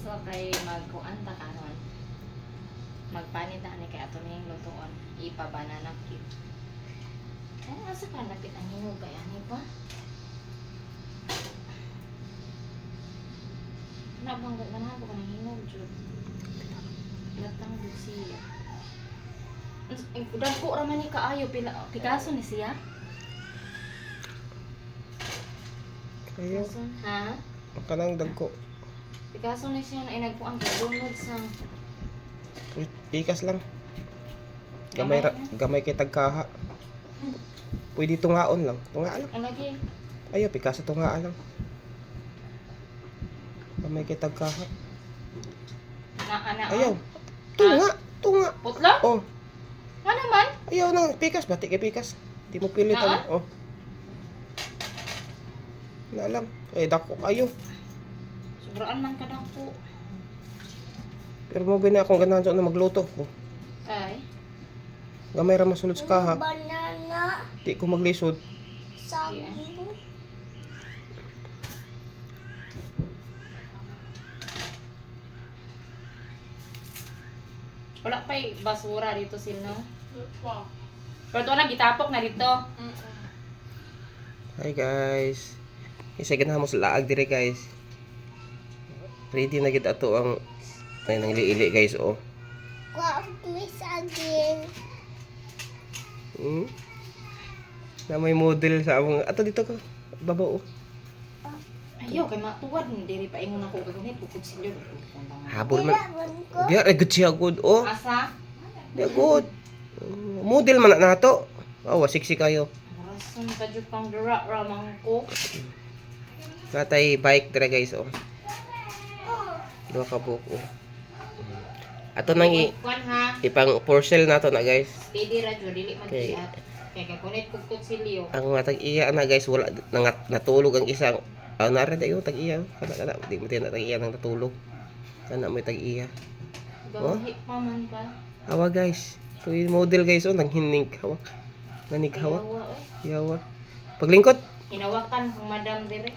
So kay magkuanta karon. Magpanit na ni kay ato ning lutuon. Ipa-banana cake. Ay, asa ka napit ang hinog kay ani pa? Nabang ganahan ko ng hinog jud. Latang jud siya. Dagko ra man ni kaayo Picasso ni siya. Ayo, Ha? kanang dagko. Picasso ni siya na inagpuan kay lunod sa Ikas lang. Gamay kay tagkaha. Pwede tungaon lang. Tunga lang. ang lagi. Ayo, Picasso tunga lang. Gamay kay tagkaha. Ana. Ayaw. Tunga. Putla? Oh, Nga naman? ayaw nang pikas. Batik kay pikas. Di mo pilitan. Oh. Na lang. Dako kayo. Sobraan man kadako. Pero mo gani akong ganahan sa na magluto. Oh. Ay. Gamay ra masulod sa kaha. Banana, Di ko maglisod. saging, Wala pa'y basura dito sino. Pero ito na, gitapok na dito. Hi guys. Isa ganahan mo sa laag dire guys. Ready na gid ato ang ay nang liili guys oh. may saging. Na may model sa among ato dito ko. Babaw oh. Ayaw, kay matuwad. Diri pa ingon ako kagunit. Bukod silyo. Habol man. Ilaban ko. Biya ay good siya good oh. Asa? Biya good. Model man na nato. Oh, sexy kayo. Rason ka dyan pang dura ramang ko. Natay bike dire guys oh. Duha ka buok oh. Ato nang Kwan ha. ipang porcel nato na guys. Steady ra dyan. Dili man Okay. tiya. Kaya kagunit bukod silyo. Ang matag iya na guys wala natulog ang isang nara dayo tag iya kana di mo tinatag tag iya nang natulog. Kana may tag iya. Gawahit pa man ba? Hawa guys. So yung model guys oh nang hining hawak. Nanig hawak. Yawa eh. Yawa. Paglingkod. Hinawakan kung madam dire.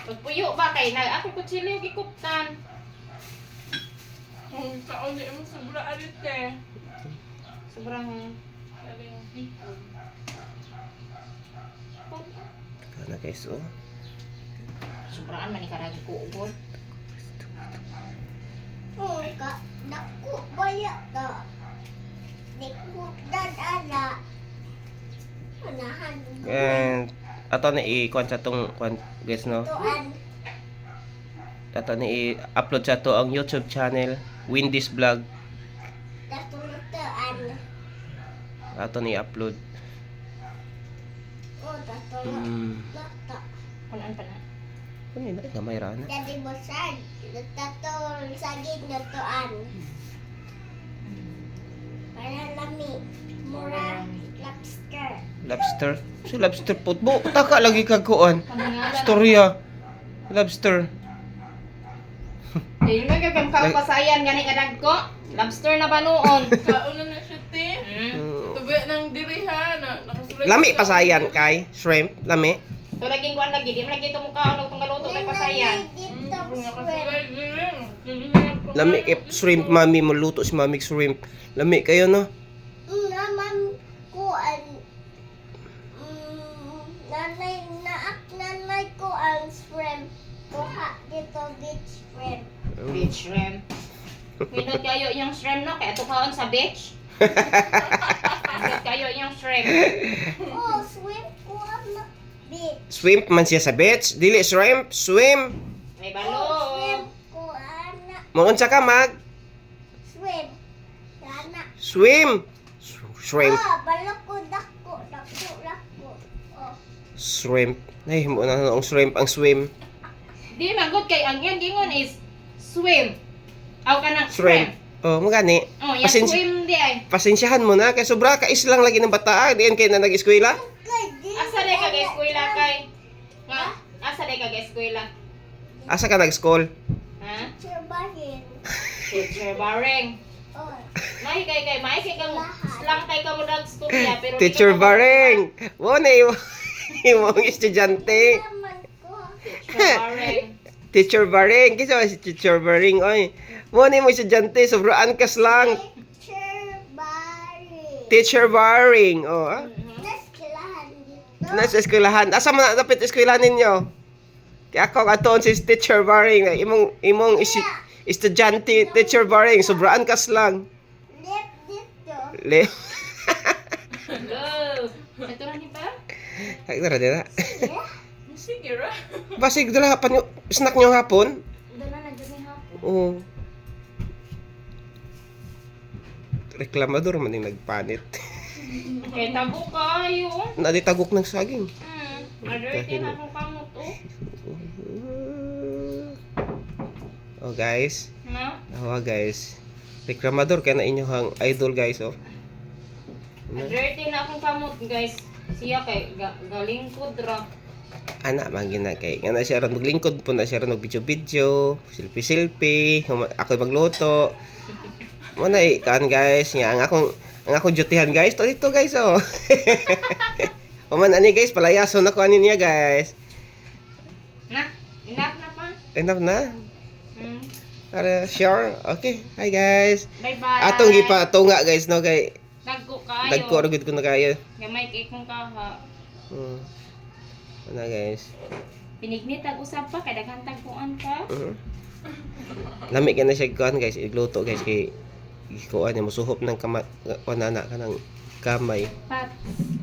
Pagpuyo ba kay na ako kutsilyo gikuptan. Kaon di mo sobra alit eh. Sobrang Kana guys oh. sobraan man ikaragi ko ubod. Dako baya ta. Dikutan ana. Anahan. And ato na i-kuan sa tong kuan guys no. Tuan. Ato na i-upload sa to ang YouTube channel Windy's Vlog. Tatulutan. Ato na i-upload. Tatulog. Lata. Kunan pa na. Ano yun? Gamay ra na. Jadi bosan. Tatul saging na tuan. Para lami. Mura lobster. Lobster. Si lobster putbo. Taka lagi kag kuan. Kamangalan. Storya. Lobster. Dili man kay pasayan gani kadag ko. Lobster na ba noon? Kaon na siya te. Mm. Tubi ng diri ha. Nakasulay. Lami pasayan kay shrimp. Lami. To laging kuan lagi, di man lagi tumuka og tunggaluto kay pasayan. Dito Nakasulay diri. Lami kay shrimp mami mo luto si mami shrimp. Lami kayo no. naman ko nanay ko ang shrimp. Kuha dito beach shrimp. Beach shrimp. Pinod kayo yung shrimp no kay ato kaon sa beach. Pinod kayo yung shrimp. Oh, shrimp kuha na beach. Swim man siya sa beach. Dili shrimp. Swim. May Oh, shrimp balo. kuha na Maunsa ka mag shrimp. Sana. swim. Shrimp. Oh, balok ko dako. Oh. Shrimp. Ay, mo na ang shrimp ang swim. Di magod kay ang yan gingon is swim. Aw ka ng Shrimp. shrimp. Oh, magani. Oh, yan Pasensya- swim di ay. Pasensyahan mo na kay sobra ka islang lagi ng bata. Diyan kay na nag-eskwela. Kay di. Asa day ka eskwela kay? Nga, asa day ka eskwela? Asa ka nag-school? Ha? Surbahin. Teacher Bareng. Oh. May kay kang slang kay ka mo dag storya pero Teacher Bareng. Wo na imong estudyante. Naman ko. Teacher Bareng. Teacher Baring. Kisa ba si Teacher Baring, oy. Mo ni mo estudyante, sobraan kas lang. Teacher Barry. Teacher Baring. Oh, ah. Naskilahan dito. Nasa eskwelahan. Asa man dapat eskwelahan ninyo? Kaya ako aton si Teacher Baring. Imong estudyante, Teacher Baring, sobraan kas lang. Lip dito. Le. Go! Ito na ni pa? Ay, tara dira. Yeah. Sige ra. Basig dala pa nyo, snack nyo hapon. Doon na nagdumi hapon. Oo. Reklamador man yung nagpanit. Kaya tabo kayo. Naditagok ng saging. Madirty na akong kamot, oh. Oh guys. Na? Oh guys. Reklamador kaya na inyong idol guys oh. Madirty na akong kamot, guys. Siya kay galing ko dra. Anak man gina kay nga na siya ron maglingkod po na siya ron mag-video, selfie, ako magluto. Mo na kan guys, nga ang akong dutyhan guys, to dito guys oh. O man ani guys, palayason ako ani niya guys. Na? Enough na pa? Enough na? Para sure? Okay. Hi guys. Bye-bye. Atong gipatunga guys no kay Dagko kayo. dagko ra gud ko na kayo. Gamay kay kong kaha. Ano guys? Pinignit ag usab pa kay daghang tagpuan ka. Lami ka na siya kuan guys, igluto guys kay kuan niya musuhop ng kanana kanang kamay. Pat.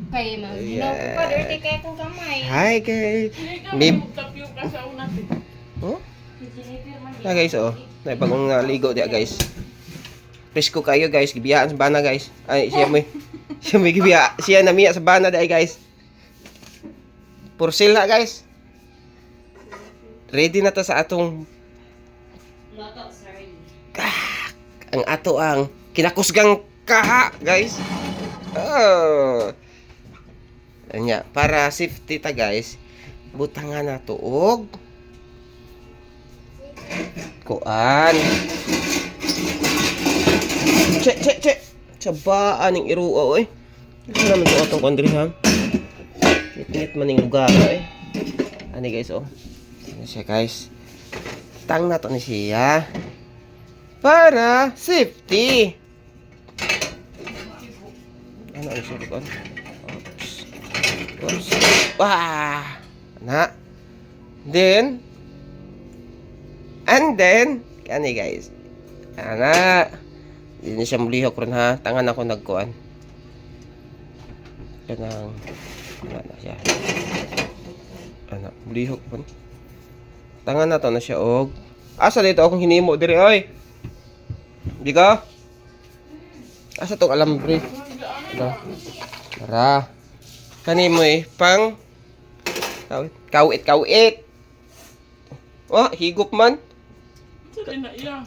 Kay mo. Yeah. Hinaw ko pa dirty kay akong kamay. Hi guys. Hindi ka Mib- magtapyo ka sa una. Oh? Si Jennifer man. Na guys oh. Na bagong ligo dia guys. Presko kayo guys, gibiyaan sa bana guys. Ay siya may gibiya, siya namiya sa bana dai guys. For sale na guys. Ready na to sa atong Loto, sorry. ang ato ang kinakusgang kaha guys. Oh. Anya, para safety ta guys. Butangan na to og kuan. Che. Sabaan ning iruo oy. Ano naman to atong kondri ha? Init man ning lugar eh. Ani guys oh. Ano siya guys? Tang na to ni siya. Para safety. Ano ang sulit ko? Oops. Wah. Na. And then, kani guys. Ana. Hindi na siya mulihok ron ha. Tangan ako nagkuan. Kanang na siya. Ana, mulihok ron. Tangan na to na siya og. Asa dito akong hinimo diri oy. Di ka? Asa tong alambre? Tara. Kani mo pang kawit. Oh, higop man. Sige na iya.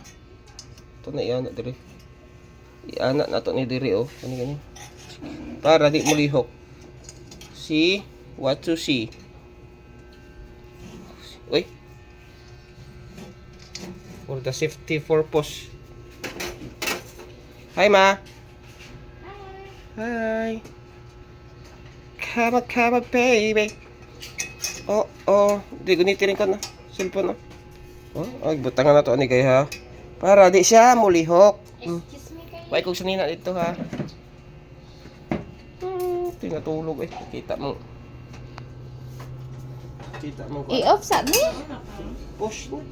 Ito na iyan na diri. Iana na to ni diri oh. Kani. Para di mo lihok. See what to see. Uy. For the safety purpose. Hi ma. Hi. Come on, baby. Oh. Di gunitin ko na. Cellphone na. Oh, ay, butangan na to ani kay ha. Para di siya mulihok. Excuse me kayo. Wai kog sanina dito ha. Tinatulog eh. Kita mo. Ko. I-off sa ni? Push na.